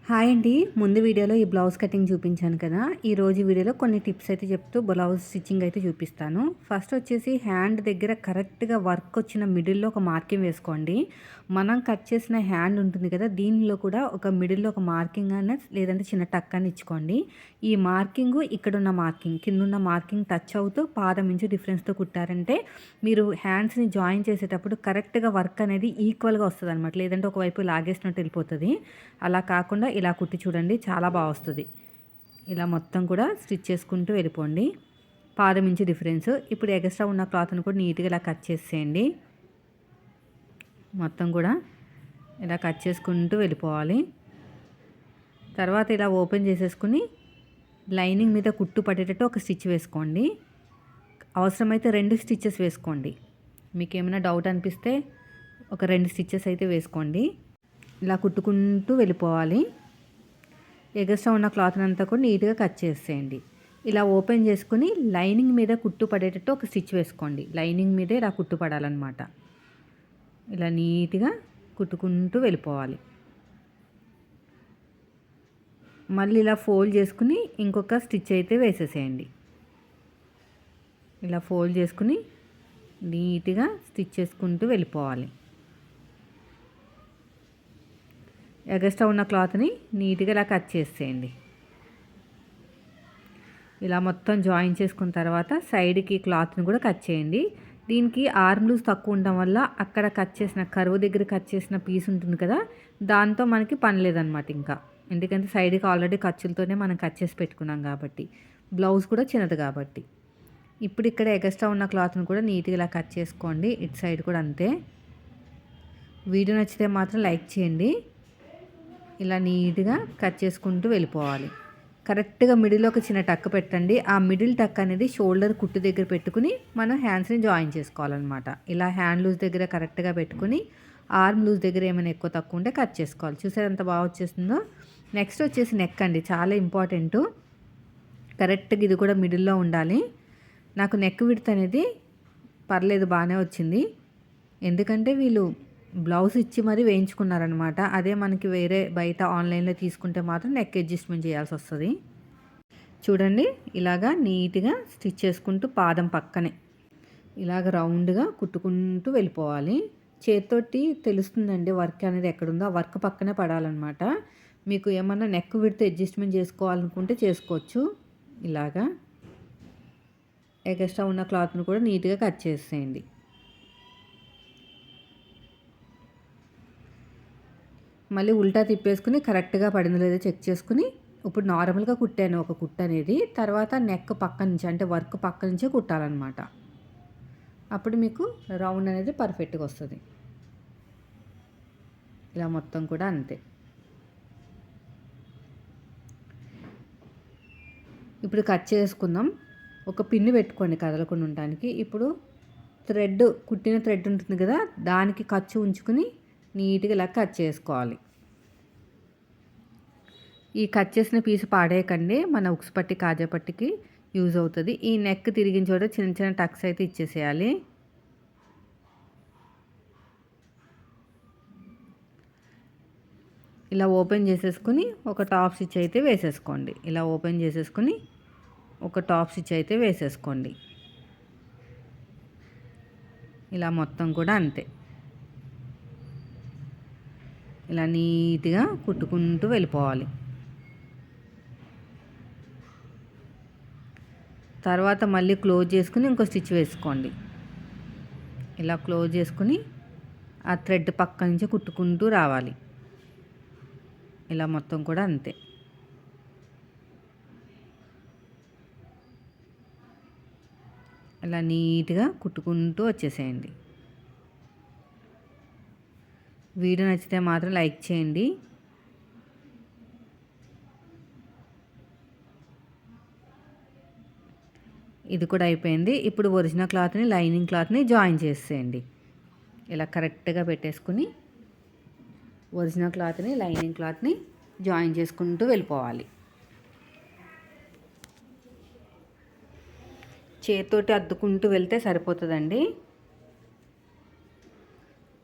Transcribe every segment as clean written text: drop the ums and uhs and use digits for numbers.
Hi అండి. ముందు వీడియోలో ఈ బ్లౌజ్ కటింగ్ చూపించాను కదా! ఈరోజు వీడియోలో కొన్ని టిప్స్ అయితే చెప్తూ బ్లౌజ్ స్టిచ్చింగ్ అయితే చూపిస్తాను. ఫస్ట్ వచ్చేసి హ్యాండ్ దగ్గర కరెక్ట్‌గా వర్క్ వచ్చిన మిడిల్‌లో ఒక మార్కింగ్ వేసుకోండి. మనం కట్ చేసిన హ్యాండ్ ఉంటుంది కదా! దీనిలో కూడా ఒక మిడిల్‌లో ఒక మార్కింగ్ అన్న లేదంటే చిన్న టక్ అని ఇచ్చుకోండి. ఈ మార్కింగు ఇక్కడున్న మార్కింగ్, కిందున్న మార్కింగ్ టచ్ అవుతూ పాదం ఇంచు డిఫరెన్స్‌తో కుట్టారంటే మీరు హ్యాండ్స్‌ని జాయిన్ చేసేటప్పుడు కరెక్ట్‌గా వర్క్ అనేది ఈక్వల్‌గా వస్తదనమాట. లేదంటే ఒకవైపు లాగేసినట్టు వెళ్ళిపోతది. అలా కాకుండా ఇలా కుట్టి చూడండి, చాలా బాగా వస్తుంది. ఇలా మొత్తం కూడా స్టిచ్ చేసుకుంటూ వెళ్ళిపోండి. పాదం ఇంచు డిఫరెన్స్. ఇప్పుడు ఎక్స్ట్రా ఉన్న క్లాత్ని కూడా నీట్గా ఇలా కట్ చేసేయండి. మొత్తం కూడా ఇలా కట్ చేసుకుంటూ వెళ్ళిపోవాలి. తర్వాత ఇలా ఓపెన్ చేసేసుకుని లైనింగ్ మీద కుట్టు పడేటట్టు ఒక స్టిచ్ వేసుకోండి. అవసరమైతే 2 స్టిచ్చెస్ వేసుకోండి. మీకు ఏమైనా డౌట్ అనిపిస్తే ఒక 2 స్టిచ్చెస్ అయితే వేసుకోండి. ఇలా కుట్టుకుంటూ వెళ్ళిపోవాలి. ఎగస్ట్రా ఉన్న క్లాత్ అంతా కూడా నీట్గా కట్ చేసేయండి. ఇలా ఓపెన్ చేసుకుని లైనింగ్ మీద కుట్టు పడేటట్టు ఒక స్టిచ్ వేసుకోండి. లైనింగ్ మీదే ఇలా కుట్టు పడాలన్నమాట. ఇలా నీట్గా కుట్టుకుంటూ వెళ్ళిపోవాలి. మళ్ళీ ఇలా ఫోల్డ్ చేసుకుని ఇంకొక స్టిచ్ అయితే వేసేసేయండి. ఇలా ఫోల్డ్ చేసుకుని నీట్గా స్టిచ్ చేసుకుంటూ వెళ్ళిపోవాలి. ఎగస్ట్రా ఉన్న క్లాత్ని నీట్గా ఇలా కట్ చేసేయండి. ఇలా మొత్తం జాయిన్ చేసుకున్న తర్వాత సైడ్కి క్లాత్ని కూడా కట్ చేయండి. దీనికి ఆర్మ్ లూజ్ తక్కువ ఉండడం వల్ల అక్కడ కట్ చేసిన కర్వ్ దగ్గర కట్ చేసిన పీస్ ఉంటుంది కదా, దాంతో మనకి పని లేదనమాట ఇంకా. ఎందుకంటే సైడ్కి ఆల్రెడీ ఖర్చులతోనే మనం కట్ చేసి పెట్టుకున్నాం కాబట్టి, బ్లౌజ్ కూడా చిన్నది కాబట్టి. ఇప్పుడు ఇక్కడ ఎగస్ట్రా ఉన్న క్లాత్ని కూడా నీట్గా ఇలా కట్ చేసుకోండి. ఇటు సైడ్ కూడా అంతే. వీడియో నచ్చితే మాత్రం లైక్ చేయండి. ఇలా నీట్గా కట్ చేసుకుంటూ వెళ్ళిపోవాలి. కరెక్ట్గా మిడిల్లో ఒక చిన్న టక్ పెట్టండి. ఆ మిడిల్ టక్ అనేది షోల్డర్ కుట్టు దగ్గర పెట్టుకుని మనం హ్యాండ్స్ని జాయిన్ చేసుకోవాలన్నమాట. ఇలా హ్యాండ్ లూజ్ దగ్గర కరెక్ట్గా పెట్టుకుని ఆర్మ్ లూజ్ దగ్గర ఏమైనా ఎక్కువ తక్కువ ఉంటే కట్ చేసుకోవాలి. చూసారు ఎంత బాగా వచ్చేస్తుందో. నెక్స్ట్ వచ్చేసి నెక్ అండి, చాలా ఇంపార్టెంటు. కరెక్ట్గా ఇది కూడా మిడిల్లో ఉండాలి. నాకు నెక్ విడ్త్ అనేది పర్లేదు, బాగానే వచ్చింది. ఎందుకంటే వీళ్ళు బ్లౌజ్ ఇచ్చి మరీ వేయించుకున్నారనమాట. అదే మనకి వేరే బయట ఆన్లైన్లో తీసుకుంటే మాత్రం నెక్ అడ్జస్ట్మెంట్ చేయాల్సి వస్తుంది. చూడండి, ఇలాగా నీట్గా స్టిచ్ చేసుకుంటూ పాదం పక్కనే ఇలాగ రౌండ్గా కుట్టుకుంటూ వెళ్ళిపోవాలి. చేతితోటి తెలుస్తుందండి వర్క్ అనేది ఎక్కడుందో, ఆ వర్క్ పక్కనే పడాలన్నమాట. మీకు ఏమన్నా నెక్ విడ్త్ అడ్జస్ట్మెంట్ చేసుకోవాలనుకుంటే చేసుకోవచ్చు. ఇలాగా ఎక్స్ట్రా ఉన్న క్లాత్ను కూడా నీట్గా కట్ చేసేయండి. మళ్ళీ ఉల్టా తిప్పేసుకుని కరెక్ట్గా పడిందో లేదో చెక్ చేసుకుని, ఇప్పుడు నార్మల్గా కుట్టాను ఒక కుట్టు అనేది, తర్వాత నెక్ పక్క నుంచి అంటే వర్క్ పక్క నుంచే కుట్టాలన్నమాట. అప్పుడు మీకు రౌండ్ అనేది పర్ఫెక్ట్గా వస్తుంది. ఇలా మొత్తం కూడా అంతే. ఇప్పుడు కట్ చేసుకుందాం. ఒక పిన్ను పెట్టుకోండి కదలకుండా ఉండడానికి. ఇప్పుడు కుట్టిన థ్రెడ్ ఉంటుంది కదా, దానికి ఖర్చు ఉంచుకుని నీట్గా ఇలా కట్ చేసుకోవాలి. ఈ కట్ చేసిన పీసు పాడేయకండి, మన ఉక్స్ పట్టి కాజా పట్టికి యూజ్ అవుతుంది. ఈ నెక్ తిరిగిన చోట చిన్న చిన్న టక్స్ అయితే ఇచ్చేసేయాలి. ఇలా ఓపెన్ చేసేసుకుని ఒక టాప్ స్టిచ్ అయితే వేసేసుకోండి. ఇలా ఓపెన్ చేసేసుకుని ఒక టాప్ స్టిచ్ అయితే వేసేసుకోండి. ఇలా మొత్తం కూడా అంతే. ఇలా నీట్గా కుట్టుకుంటూ వెళ్ళిపోవాలి. తర్వాత మళ్ళీ క్లోజ్ చేసుకుని ఇంకో స్టిచ్ వేసుకోండి. ఇలా క్లోజ్ చేసుకుని ఆ థ్రెడ్ పక్క నుంచి కుట్టుకుంటూ రావాలి. ఇలా మొత్తం కూడా అంతే. ఇలా నీట్గా కుట్టుకుంటూ వచ్చేసేయండి. వీడియో నచ్చితే మాత్రం లైక్ చేయండి. ఇది కూడా అయిపోయింది. ఇప్పుడు ఒరిజినల్ క్లాత్ని లైనింగ్ క్లాత్ని జాయిన్ చేసేయండి. ఇలా కరెక్ట్గా పెట్టేసుకుని ఒరిజినల్ క్లాత్ని లైనింగ్ క్లాత్ని జాయిన్ చేసుకుంటూ వెళ్ళిపోవాలి. చేతితోటి అద్దుకుంటూ వెళ్తే సరిపోతుందండి.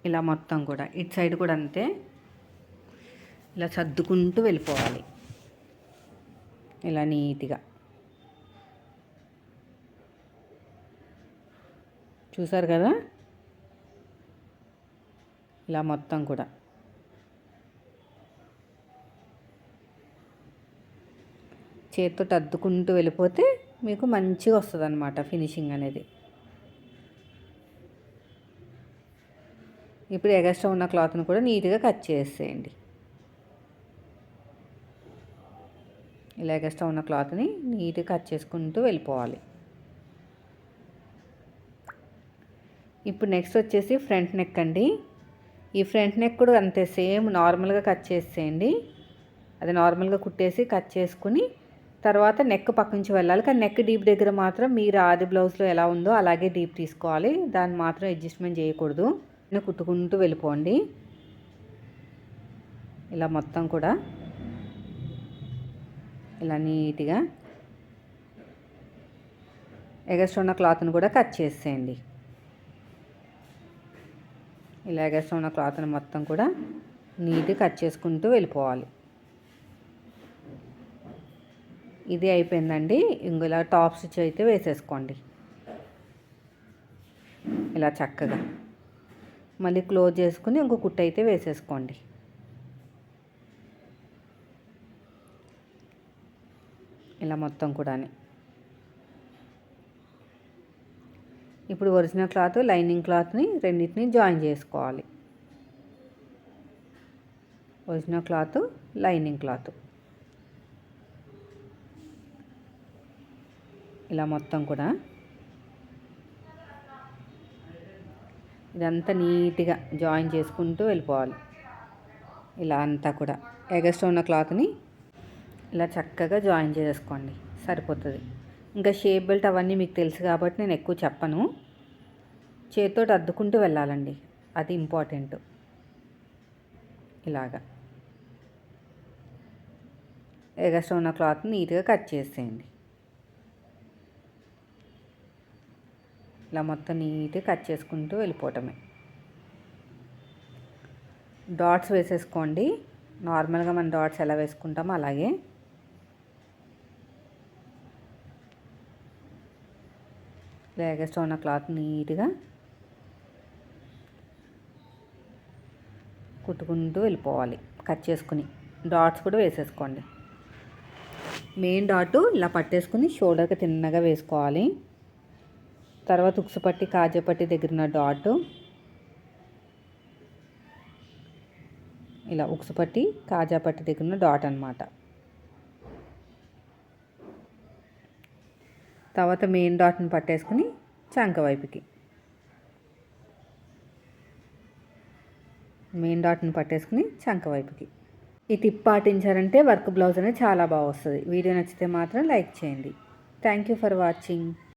ఇలా మొత్తం కూడా ఇటు సైడ్ కూడా అంతే. ఇలా సర్దుకుంటూ వెళ్ళిపోవాలి. ఇలా నీట్గా చూసారు కదా, ఇలా మొత్తం కూడా చేతితో అద్దుకుంటూ వెళ్ళిపోతే మీకు మంచిగా వస్తుంది అన్నమాట ఫినిషింగ్ అనేది. ఇప్పుడు ఎగస్ట్రా ఉన్న క్లాత్ని కూడా నీట్గా కట్ చేసేయండి. ఇలా ఎగస్ట్రా ఉన్న క్లాత్ని నీట్గా కట్ చేసుకుంటూ వెళ్ళిపోవాలి. ఇప్పుడు నెక్స్ట్ వచ్చేసి ఫ్రంట్ నెక్ అండి. ఈ ఫ్రంట్ నెక్ కూడా అంతే, సేమ్ నార్మల్గా కట్ చేసేయండి. అది నార్మల్గా కుట్టేసి కట్ చేసుకుని తర్వాత నెక్ పక్క నుంచి వెళ్ళాలి. కానీ నెక్ డీప్ దగ్గర మాత్రం మీరు ఆది బ్లౌజ్లో ఎలా ఉందో అలాగే డీప్ తీసుకోవాలి. దాన్ని మాత్రం అడ్జస్ట్మెంట్ చేయకూడదు. కుట్టుకుంటూ వెళ్ళిపోండి. ఇలా మొత్తం కూడా ఇలా నీట్గా ఎగస్ట్రా ఉన్న క్లాత్ని కూడా కట్ చేసేయండి. ఇలా ఎగస్ట్రా ఉన్న క్లాత్ని మొత్తం కూడా నీట్గా కట్ చేసుకుంటూ వెళ్ళిపోవాలి. ఇది అయిపోయిందండి. ఇందులో టాప్ స్టిచ్ అయితే వేసేసుకోండి. ఇలా చక్కగా మళ్ళీ క్లోజ్ చేసుకుని ఇంకో కుట్టు అయితే వేసేసుకోండి. ఇలా మొత్తం కూడా. ఇప్పుడు ఒరిజినల్ క్లాత్ లైనింగ్ క్లాత్ని రెండింటిని జాయిన్ చేసుకోవాలి. ఒరిజినల్ క్లాత్ లైనింగ్ క్లాత్ ఇలా మొత్తం కూడా ఇదంతా నీట్గా జాయిన్ చేసుకుంటూ వెళ్ళిపోవాలి. ఇలా అంతా కూడా ఎగస్ట్రా ఉన్న క్లాత్ని ఇలా చక్కగా జాయిన్ చేసుకోండి, సరిపోతుంది. ఇంకా షేప్ బెల్ట్ అవన్నీ మీకు తెలుసు కాబట్టి నేను ఎక్కువ చెప్పను. చేతితో అద్దుకుంటూ వెళ్ళాలండి, అది ఇంపార్టెంట్. ఇలాగా ఎగస్ట్రా ఉన్న క్లాత్ని నీట్గా కట్ చేసేయండి. ఇలా మొత్తం నీట్గా కట్ చేసుకుంటూ వెళ్ళిపోవటమే. డాట్స్ వేసేసుకోండి. నార్మల్గా మనం డాట్స్ ఎలా వేసుకుంటామో అలాగే. ఇలా ఎగస్ట్రా ఉన్న క్లాత్ నీట్గా కుట్టుకుంటూ వెళ్ళిపోవాలి కట్ చేసుకుని. డాట్స్ కూడా వేసేసుకోండి. మెయిన్ డాట్ ఇలా పట్టేసుకుని షోల్డర్కి తిన్నగా వేసుకోవాలి. తర్వాత ఉక్సు పట్టి కాజా పట్టి దగ్గర ఉన్న డాట్ ఇలా ఉక్సు పట్టి కాజా పట్టి దగ్గర ఉన్న డాట్ అన్నమాట. తర్వాత మెయిన్ డాట్ని పట్టేసుకుని చంక వైపుకి మెయిన్ డాట్ని పట్టేసుకుని చంక వైపుకి. ఈ టిప్ పాటించారంటే వర్క్ బ్లౌజ్ అనేది చాలా బాగా వస్తుంది. వీడియో నచ్చితే మాత్రం లైక్ చేయండి. Thank you for watching.